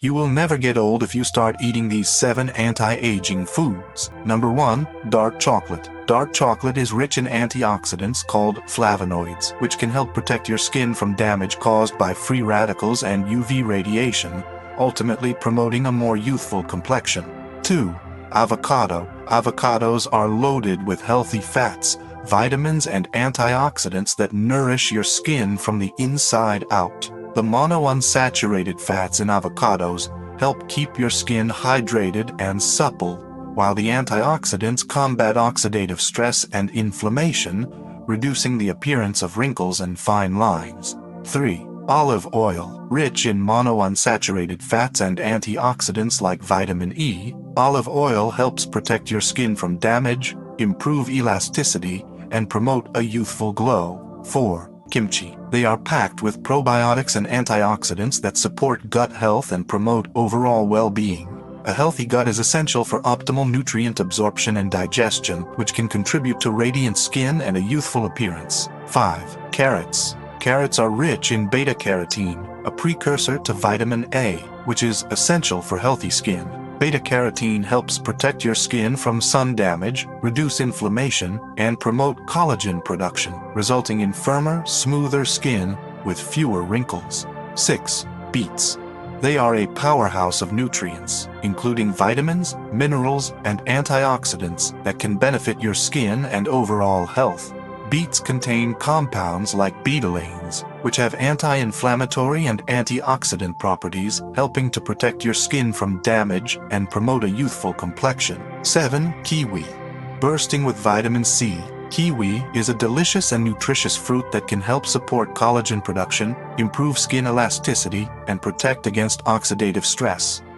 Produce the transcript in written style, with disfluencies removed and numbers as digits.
You will never get old if you start eating these 7 anti-aging foods. Number 1. Dark chocolate. Dark chocolate is rich in antioxidants called flavonoids, which can help protect your skin from damage caused by free radicals and UV radiation, ultimately promoting a more youthful complexion. 2. Avocado. Avocados are loaded with healthy fats, vitamins, and antioxidants that nourish your skin from the inside out. The monounsaturated fats in avocados help keep your skin hydrated and supple, while the antioxidants combat oxidative stress and inflammation, reducing the appearance of wrinkles and fine lines. 3. Olive oil. Rich in monounsaturated fats and antioxidants like vitamin E, olive oil helps protect your skin from damage, improve elasticity, and promote a youthful glow. 4. Kimchi. They are packed with probiotics and antioxidants that support gut health and promote overall well-being. A healthy gut is essential for optimal nutrient absorption and digestion, which can contribute to radiant skin and a youthful appearance. 5. Carrots. Carrots are rich in beta-carotene, a precursor to vitamin A, which is essential for healthy skin. Beta-carotene helps protect your skin from sun damage, reduce inflammation, and promote collagen production, resulting in firmer, smoother skin with fewer wrinkles. 6. Beets. They are a powerhouse of nutrients, including vitamins, minerals, and antioxidants that can benefit your skin and overall health. Beets contain compounds like betalains, which have anti-inflammatory and antioxidant properties, helping to protect your skin from damage and promote a youthful complexion. 7. Kiwi. Bursting with vitamin C, kiwi is a delicious and nutritious fruit that can help support collagen production, improve skin elasticity, and protect against oxidative stress.